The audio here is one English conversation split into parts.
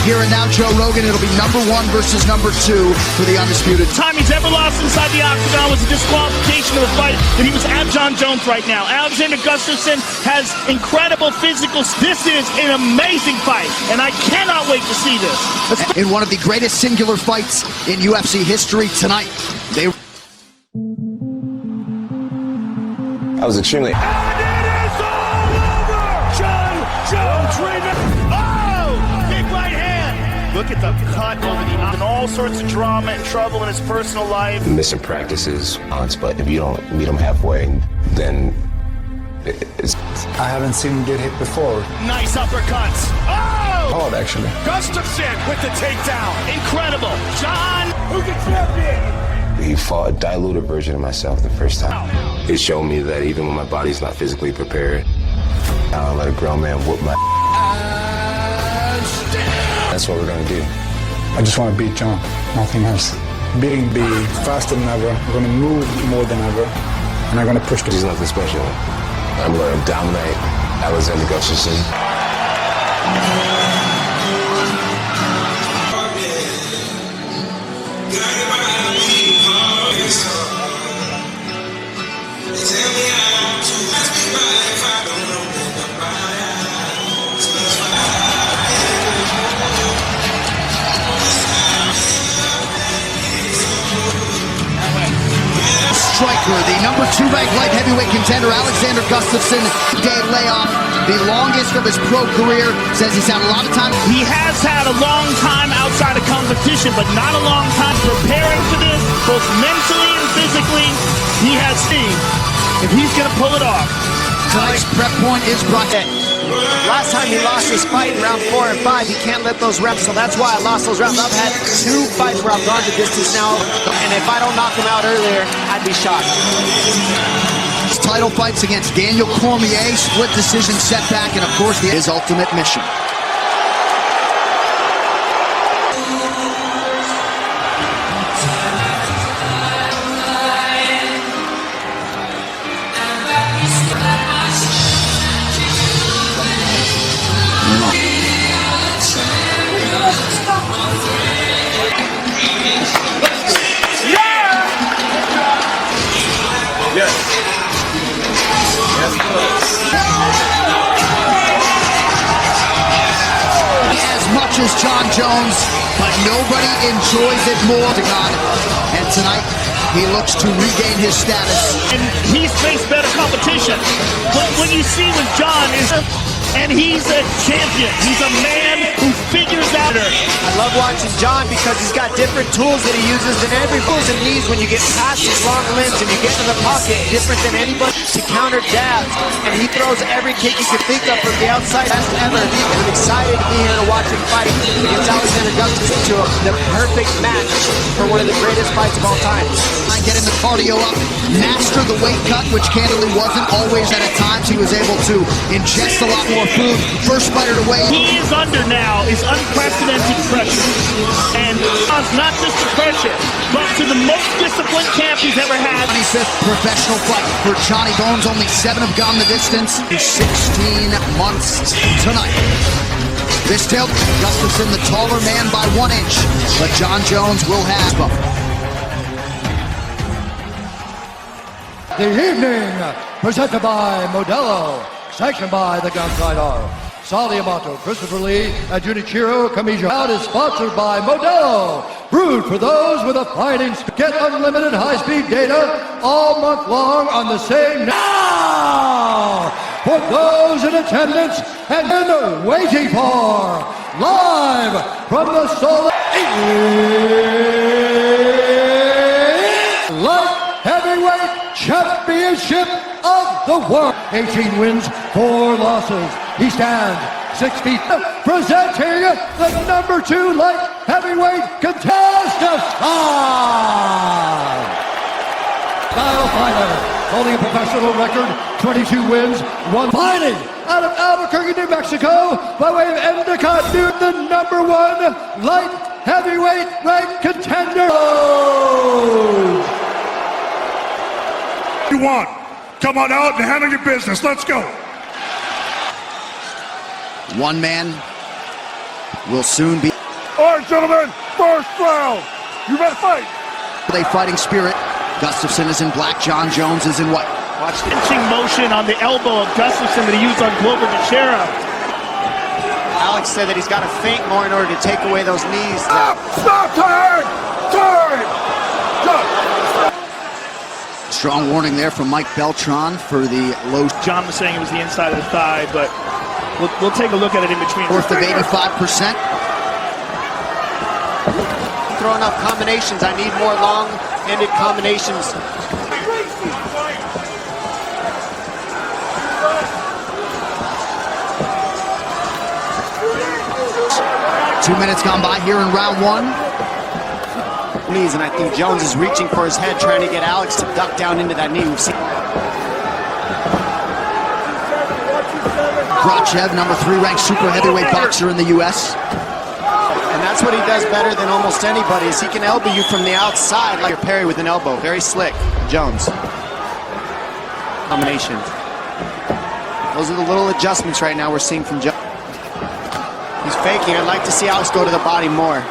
here and now, Joe Rogan. It'll be number 1 versus number 2 for the undisputed. Time he's ever lost inside the octagon was a disqualification of a fight that he was at John Jones right now. Alexander Gustafsson has incredible physical. This is an amazing fight, and I cannot wait to see this. In one of the greatest singular fights in UFC history tonight. I was extremely... And it is all over! John Jones big right hand! Look at the cut over the eye. And all sorts of drama and trouble in his personal life. Missing practices, but if you don't meet him halfway, then it's... I haven't seen him get hit before. Nice uppercuts. Oh! Hard, actually. Gustafsson with the takedown. Incredible. John, who can champion? He fought a diluted version of myself the first time. It showed me that even when my body's not physically prepared, I don't let a grown man whoop my... That's what we're gonna do. I just want to beat John, nothing else. Beating be faster than ever, I'm gonna move more than ever, and I'm gonna push the... He's nothing special. I'm gonna dominate Alexander Gustafsson. Striker, the number 2 ranked light heavyweight contender, Alexander Gustafsson, day layoff, the longest of his pro career, says he's had a lot of time. He has had a long time outside of competition, but not a long time preparing for this, both mentally and physically. He has seen if he's going to pull it off. Tonight's prep point is brought in. Last time he lost his fight in round 4 and 5, he can't let those reps, so that's why I lost those rounds. I've had 2 fights where I've gone the distance now, and if I don't knock him out earlier, I'd be shocked. His title fights against Daniel Cormier, split decision setback, and of course his ultimate mission. As much as John Jones, but nobody enjoys it more to God. And tonight, he looks to regain his status. And he's faced better competition. But what you see with John is, and he's a champion. He's a man who figures out. I love watching John because he's got different tools that he uses than every moves and knees when you get past his long limbs and you get in the pocket, different than anybody to counter jabs. And he throws every kick you can think of from the outside. Best ever. I'm excited to be here to watch him fight against Alexander Gustafsson to the perfect match for one of the greatest fights of all time. Getting the cardio up, master the weight cut, which candidly wasn't always at times. He was able to ingest a lot more food. First fighter to weigh. He is under now is unprecedented pressure. And it's not just the pressure, but to the most disciplined camp he's ever had. 25th professional fight for Johnny Bones. Only 7 have gone the distance in 16 months tonight. This tilt, Gustafsson the taller man by 1 inch, but John Jones will have him. The evening presented by Modelo, sanctioned by the Gunfighter. Sal Amato, Christopher Lee, and Junichiro Kamijo. Out is sponsored by Modelo, brewed for those with a fighting spirit. Get unlimited high-speed data all month long on the same now. For those in attendance and in waiting for, live from the Solar Light Heavyweight Championship of the World. 18 wins, 4 losses. He stands 6 feet. Presenting the number 2 light heavyweight contestant. Style fighter, holding a professional record, 22 wins, 1 fighting out of Albuquerque, New Mexico, by way of Endicott, the number 1 light heavyweight ranked contender. You want? Come on out and handle your business. Let's go. One man will soon be All right, gentlemen, first round. You ready to fight? With a fighting spirit, Gustafsson is in black, John Jones is in white. Watch the pinching motion on the elbow of Gustafsson that he used on Glover Teixeira. Alex said that he's got to feint more in order to take away those knees. Stop, time! Time! Done. Strong warning there from Mike Beltran for the low. John was saying it was the inside of the thigh, but we'll take a look at it in between. Worth of 85%. Throw enough combinations. I need more long-handed combinations. 2 minutes gone by here in round one. Knees, and I think Jones is reaching for his head, trying to get Alex to duck down into that knee. We've seen Grachev, number 3 ranked super heavyweight boxer in the U.S. And that's what he does better than almost anybody, is he can elbow you from the outside like Perry with an elbow. Very slick, Jones. Combination. Those are the little adjustments right now we're seeing from Jones. He's faking. I'd like to see Alex go to the body more.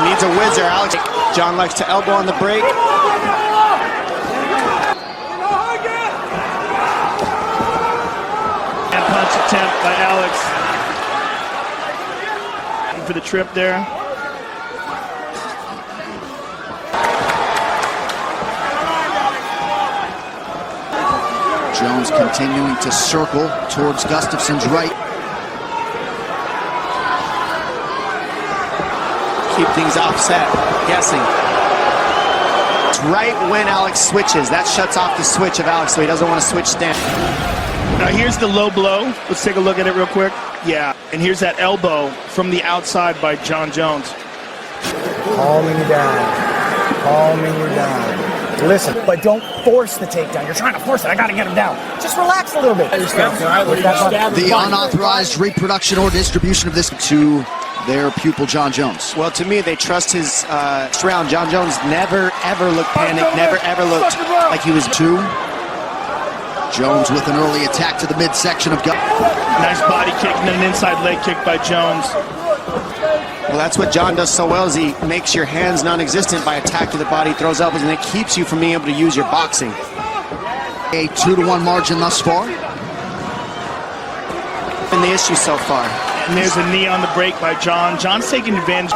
Needs a whizzer. Alex. John likes to elbow on the break. And punch attempt by Alex. For the trip there. Jones continuing to circle towards Gustafsson's right. Keep things offset. Guessing. It's right when Alex switches. That shuts off the switch of Alex, so he doesn't want to switch stance. Now here's the low blow. Let's take a look at it real quick. Yeah, and here's that elbow from the outside by John Jones. Calming you down. Calming you down. Listen, but don't force the takedown. You're trying to force it. I got to get him down. Just relax a little bit. The unauthorized reproduction or distribution of this to their pupil, John Jones. Well, to me, they trust his round. John Jones never, ever looked panicked, never, ever looked like he was 2. Jones with an early attack to the midsection of Nice body kick and then an inside leg kick by Jones. Well, that's what John does so well, is he makes your hands non-existent by attack to the body, throws elbows, and it keeps you from being able to use your boxing. A 2-1 margin thus far. And the issue so far. And there's a knee on the break by John. John's taking advantage.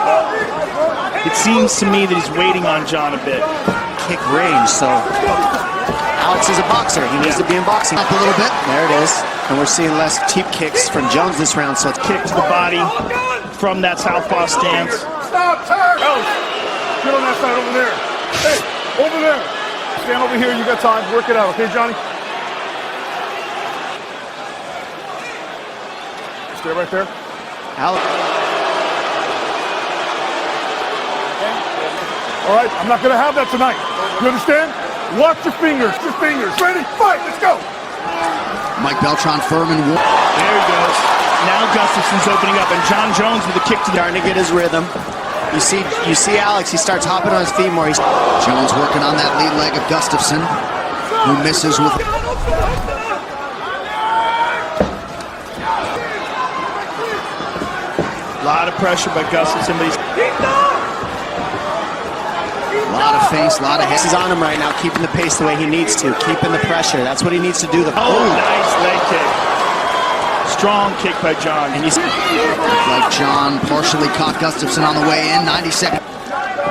It seems to me that he's waiting on John a bit. Kick range, so Alex is a boxer. He needs to be in boxing. Up a little bit. There it is. And we're seeing less teep kicks from Jones this round. So it's Kick to the body from that southpaw stance. Stop, turn! Alex, get on that side over there. Hey, over there. Stand over here. You got time. Work it out, okay, Johnny? Stay right there. Alex. All right, I'm not going to have that tonight. You understand? Watch your fingers. Your fingers. Ready? Fight. Let's go. Mike Beltran, Furman. There he goes. Now Gustafsson's opening up, and John Jones with a kick to the... Starting to get his rhythm. You see Alex, he starts hopping on his feet more. Jones working on that lead leg of Gustafsson, who misses with... A lot of pressure by Gustafsson, but he's... A lot of face, a lot of He's hits. on him right now, keeping the pace the way he needs to, keeping the pressure. That's what he needs to do. Nice leg kick. Strong kick by John. And you see, Like John partially caught Gustafsson on the way in, 90 seconds.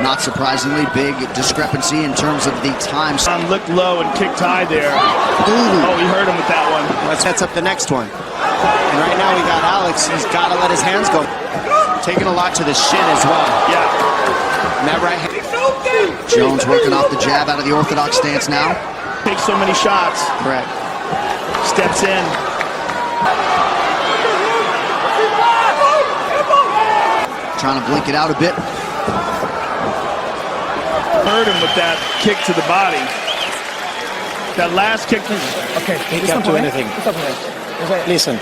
Not surprisingly, big discrepancy in terms of the time. John looked low and kicked high there. Ooh. Oh, he hurt him with that one. let's set up the next one. And right now we got Alex. He's got to let his hands go. Taking a lot to the shin as well. Yeah. And that right hand. Jones working off the jab out of the orthodox stance now. Takes so many shots. Correct. Steps in. Trying to blink it out a bit. Hurt him with that kick to the body. That last kick. Okay, He can't do anything. Listen,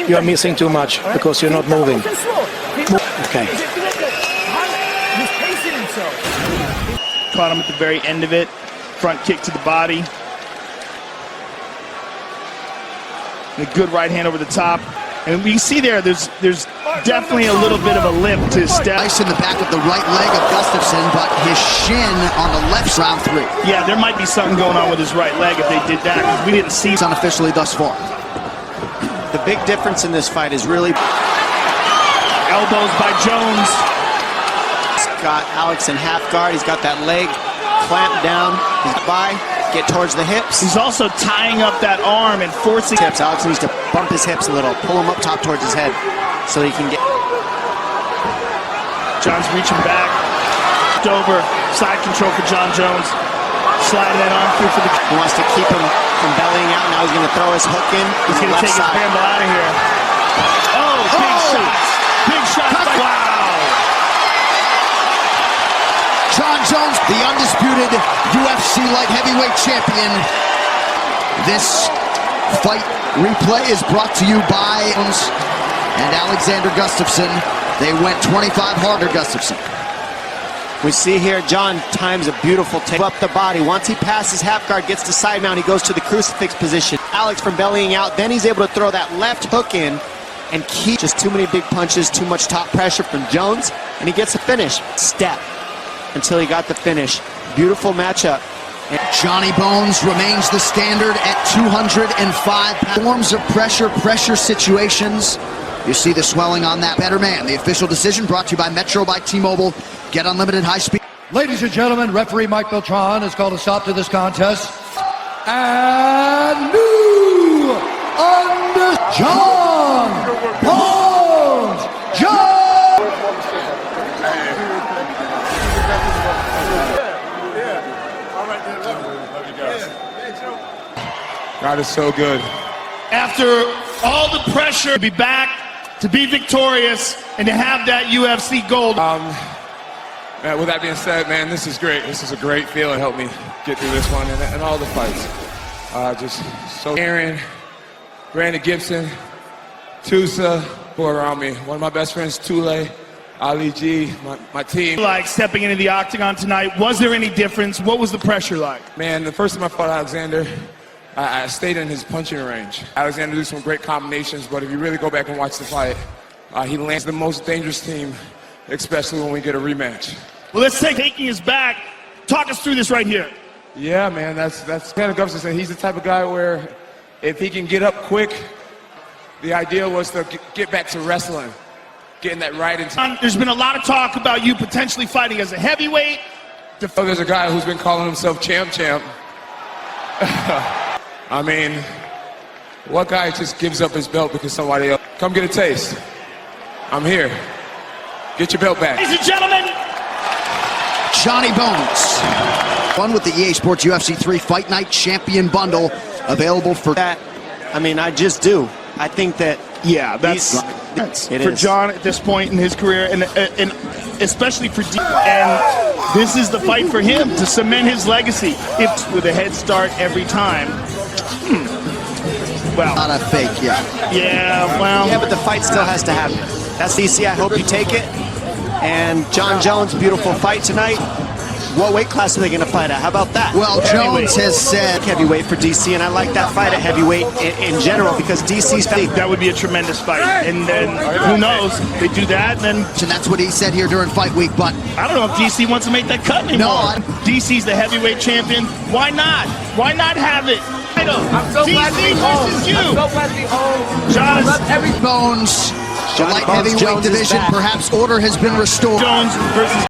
you are missing too much because you're not moving. Okay. Caught him at the very end of it. Front kick to the body. And a good right hand over the top. And we see there's definitely a little bit of a limp to his step. Nice in the back of the right leg of Gustafsson, but his shin on the left, round 3. Yeah, there might be something going on with his right leg if they did that, because we didn't see it Unofficially thus far. The big difference in this fight is really elbows by Jones. he's got Alex in half guard. He's got that leg clamped down. He's by, get towards the hips. He's also tying up that arm and forcing hips. Alex needs to bump his hips a little, pull him up top towards his head so he can get. John's reaching back. Over, side control for John Jones. Sliding that arm through for the. He wants to keep him from bellying out. Now he's going to throw his hook in. He's going to take his handle out of here. Oh, big shots. Big shots. Wow. John Jones, the undisputed UFC light heavyweight champion. This fight replay is brought to you by and Alexander Gustafsson. They went 25 harder, Gustafsson. We see here John times a beautiful take up the body. Once he passes half guard, gets to side mount, he goes to the crucifix position. Alex from bellying out, then he's able to throw that left hook in and keep just too many big punches, too much top pressure from Jones, and he gets a finish. Step until he got the finish. Beautiful matchup. And Johnny Bones remains the standard at 205 forms of pressure situations. You see the swelling on that better man. The official decision brought to you by Metro by T-Mobile. Get unlimited high speed. Ladies and gentlemen, referee Mike Beltran has called a stop to this contest. And new under John Bones God is so good. After all the pressure, to be back, to be victorious, and to have that UFC gold. Man, with that being said, man, this is great. This is a great feeling. Helped me get through this one and all the fights. Just so Aaron, Brandon Gibson, Tusa, who are around me. One of my best friends, Tule, Ali G, my team. Like stepping into the octagon tonight, was there any difference? What was the pressure like? Man, the first time I fought Alexander, I stayed in his punching range. Alexander did some great combinations, but if you really go back and watch the fight, he lands the most dangerous team, especially when we get a rematch. Well, let's taking his back. Talk us through this right here. Yeah, man, that's kind of Gustafsson. He's the type of guy where if he can get up quick, the idea was to get back to wrestling, getting that right into. There's been a lot of talk about you potentially fighting as a heavyweight. There's a guy who's been calling himself champ. I mean, what guy just gives up his belt because somebody else? Come get a taste. I'm here. Get your belt back. Ladies and gentlemen, Johnny Bones. One with the EA Sports UFC 3 Fight Night Champion Bundle available for that. I mean, I just do. I think that. Yeah, that's for John at this point in his career, and especially for D. And this is the fight for him to cement his legacy. If with a head start every time. Well, not a fake, yeah. Yeah, well. Yeah, but the fight still has to happen. That's DC. I hope you take it. And John Jones, beautiful fight tonight. What weight class are they going to fight at? How about that? Well, Jones has said heavyweight for DC, and I like that fight at heavyweight in general because DC's that would be a tremendous fight. And then who knows? They do that, and that's what he said here during fight week. But I don't know if DC wants to make that cut anymore. No, DC's the heavyweight champion. Why not? Why not have it? I'm so glad to be home. I'm so glad to be home. John Bones, the light heavyweight division. Perhaps order has been restored. Jones versus